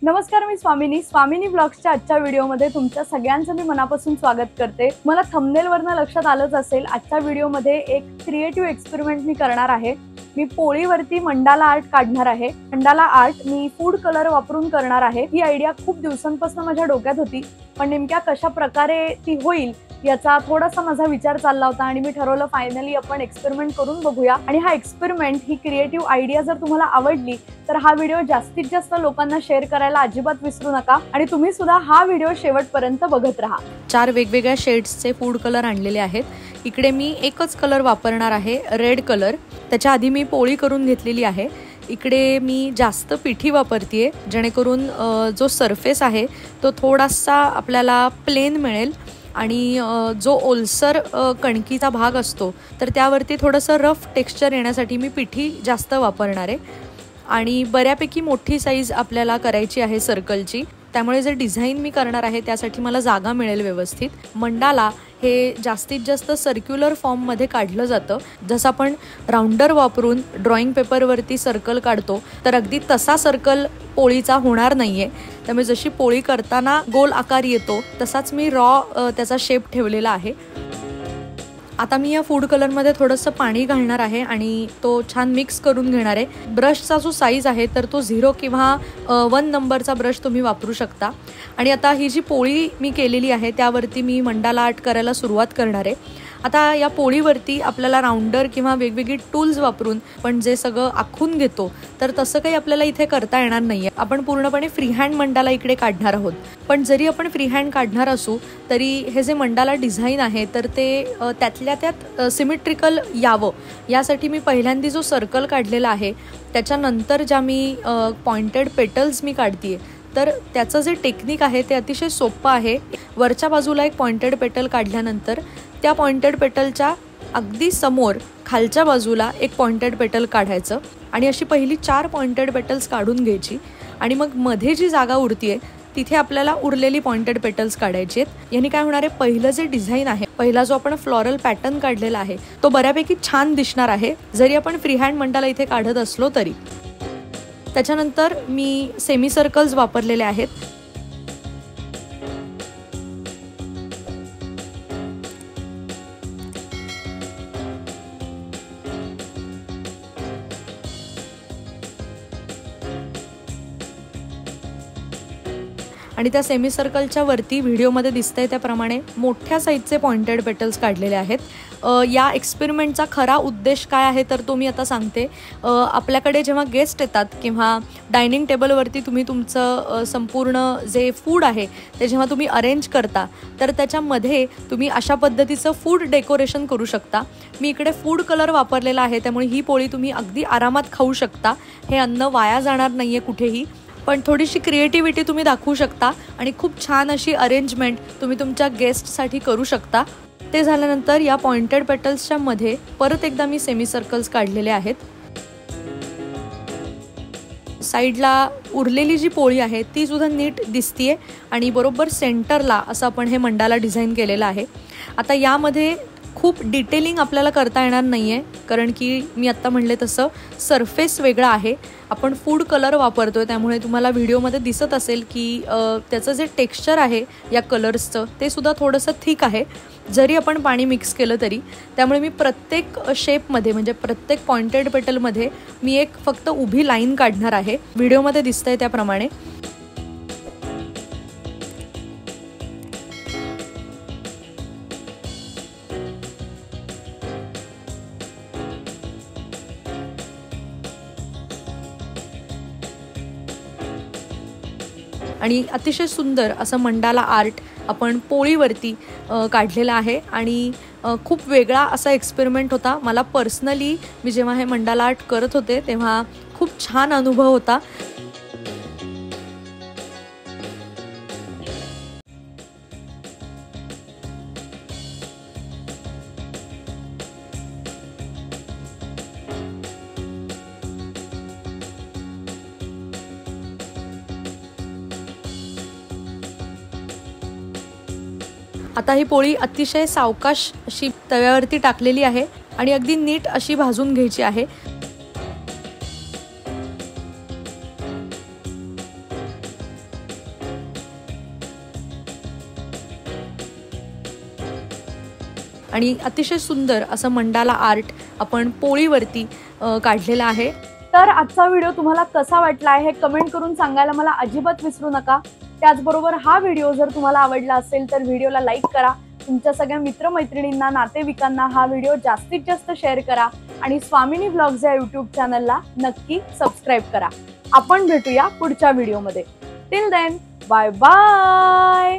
नमस्कार, मी स्वामिनी ब्लॉग्सच्या आजच्या व्हिडिओमध्ये तुमच्या सगळ्यांचं मी मनापासून स्वागत करते। मला थंबनेलवरनं लक्षात आलंच असेल, आजच्या व्हिडिओमध्ये एक क्रिएटिव्ह एक्सपेरिमेंट मी करणार आहे। मी पोळीवरती मंडाला आर्ट काढणार आहे। मंडाला आर्ट मी फूड कलर वापरून करणार आहे। ही आयडिया खूप दिवसांपासून माझ्या डोक्यात होती, पण नेमक्या कशा प्रकारे ती होईल याचा थोडासा माझा विचार चालला होता आणि मी ठरवलं फायनली आपण एक्सपेरिमेंट करून बघूया। आणि हा एक्सपेरिमेंट, ही क्रिएटिव्ह आयडिया जर तुम्हाला आवडली तर हा व्हिडिओ जास्तीत जास्त लोकांना शेअर करायला अजिबात विसरू नका आणि तुम्ही सुद्धा हा व्हिडिओ शेवटपर्यंत बघत राहा। 4 वेगवेगळ्या शेड्सचे फूड कलर आणलेले आहेत। इकडे मी एकच कलर वापरणार आहे, रेड कलर। त्याच्या आधी मी पोळी करून घेतलेली आहे। इकडे मी जास्त पिठी वापरतेय जेणेकरून जो सरफेस आहे तो थोडासा आपल्याला प्लेन मिळेल आणि जो ओलसर कणकीचा भाग असतो तर त्यावरती थोडंसं रफ टेक्स्चर येण्यासाठी मी पिठी जास्त वापरणार आहे। आणि बऱ्यापैकी मोठी साईज आपल्याला करायची आहे सर्कलची, त्यामुळे जे डिझाईन मी करणार आहे त्यासाठी मला जागा मिळेल व्यवस्थित। मंडाला हे जास्तीत जास्त सर्क्युलर फॉर्ममध्ये काढलं जातं। जसं आपण राउंडर वापरून ड्रॉइंग पेपरवरती सर्कल काढतो तर अगदी तसा सर्कल पोळीचा होणार नाहीये। त्यामुळे जशी पोळी करताना गोल आकार येतो तसाच मी त्याचा शेप ठेवलेला आहे। आता मी या फूड कलरमध्ये थोडंसं पाणी घालणार आहे आणि तो छान मिक्स करून घेणार आहे। ब्रशचा जो साईज आहे तर तो 0 किंवा 1 नंबरचा ब्रश तुम्ही वापरू शकता। आणि आता ही जी पोळी मी केलेली आहे त्यावरती मी मंडाला आर्ट करायला सुरुवात करणार आहे। आता या पोळीवरती आपल्याला राउंडर किंवा वेगवेगळी टूल्स वापरून पण जे सगळं आखून घेतो तर तसं काही आपल्याला इथे करता येणार नाहीये। आपण पूर्णपणे फ्री हँड मंडाला इकडे काढणार आहोत। पण जरी आपण फ्री हँड काढणार असू तरी हे जे मंडाला डिझाईन आहे तर ते त्यातल्या त्यात सिमेट्रिकल यावं यासाठी मी पहिल्यांदा जो सर्कल काढलेला आहे त्याच्यानंतर ज्या मी पॉइंटेड पेटल्स मी काढतीये तर त्याचं जे टेक्निक आहे ते अतिशय सोपं आहे। वरच्या बाजूला एक पॉइंटेड पेटल काढल्यानंतर त्या पॉइंटेड पेटलच्या अगदी समोर खालच्या बाजूला एक पॉइंटेड पेटल काढायचं आणि अशी पहिली 4 पॉइंटेड पेटल्स काढून घ्यायची आणि मग मध्ये जी जागा उरतीये तिथे आपल्याला उरलेली पॉइंटेड पेटल्स काढायची आहेत। याने काय होणार आहे, पहिलं जे डिझाईन आहे, पहिला जो आपण फ्लोरल पॅटर्न काढलेला आहे तो बऱ्यापैकी छान दिसणार आहे जरी आपण फ्री हँड मंडाला इथे काढत असलो तरी। त्याच्यानंतर मी सेमी सर्कल्स वापरलेले आहेत। आणि त्या सेमी सर्कलच्या वरती व्हिडिओमध्ये दिसतंय त्याप्रमाणे मोठ्या साईजचे पॉइंटेड पेटल्स काढलेले आहेत। या एक्सपेरिमेंटचा खरा उद्देश काय आहे तर तो मी आता सांगते। आपल्याकडे जेव्हा गेस्ट येतात किंवा डायनिंग टेबलवरती तुम्ही तुमचं संपूर्ण जे फूड आहे ते जेव्हा तुम्ही अरेंज करता तर त्याच्यामध्ये तुम्ही अशा पद्धतीचं फूड डेकोरेशन करू शकता। मी इकडे फूड कलर वापरलेला आहे त्यामुळे ही पोळी तुम्ही अगदी आरामात खाऊ शकता। हे अन्न वाया जाणार नाहीये कुठेही, पण थोडीशी क्रिएटिव्हिटी तुम्ही दाखवू शकता आणि खूप छान अशी अरेंजमेंट तुम्ही तुमच्या गेस्टसाठी करू शकता। ते झाल्यानंतर या पॉइंटेड पेटल्सच्या मध्ये परत एकदा मी सेमी सर्कल्स काढलेले आहेत। साईडला उरलेली जी पोळी आहे ती सुद्धा नीट दिसतीये आणि बरोबर सेंटरला असं आपण हे मंडाला डिझाईन केलेलं आहे। आता यामध्ये खूप डिटेलिंग आपल्याला करता येणार नाहीये कारण की मी आत्ता म्हणले तसं सरफेस वेगळा आहे। आपण फूड कलर वापरतोय त्यामुळे तुम्हाला व्हिडिओमध्ये दिसत असेल की त्याचं जे टेक्स्चर आहे या कलर्सचं ते सुद्धा थोडंसं थिक आहे जरी आपण पाणी मिक्स केलं तरी। त्यामुळे मी प्रत्येक शेपमध्ये म्हणजे प्रत्येक पॉइंटेड पेटलमध्ये मी एक फक्त उभी लाईन काढणार आहे, व्हिडिओमध्ये दिसतंय त्याप्रमाणे। आणि अतिशय सुंदर असं मंडाला आर्ट आपण पोळीवरती काढलेला आहे आणि खूप वेगळा असा एक्सपेरिमेंट होता। मला पर्सनली मी जेव्हा हे मंडाला आर्ट करत होते तेव्हा खूप छान अनुभव होता। आता ही पोळी अतिशय सावकाश अशी तव्यावरती टाकलेली आहे आणि अगदी नीट अशी भाजून घ्यायची आहे। आणि अतिशय सुंदर असं मंडाला आर्ट आपण पोळीवरती काढलेलं आहे। तर आजचा व्हिडिओ तुम्हाला कसा वाटला आहे हे कमेंट करून सांगायला मला अजिबात विसरू नका। त्याचबरोबर हा व्हिडिओ जर तुम्हाला आवडला असेल तर व्हिडिओला लाईक करा, तुमच्या सगळ्या मित्रमैत्रिणींना नातेवाईकांना हा व्हिडिओ जास्तीत जास्त शेअर करा आणि स्वामिनी व्लॉग्स या यूट्यूब चॅनलला नक्की सबस्क्राईब करा। आपण भेटूया पुढच्या व्हिडिओमध्ये। Till then bye bye.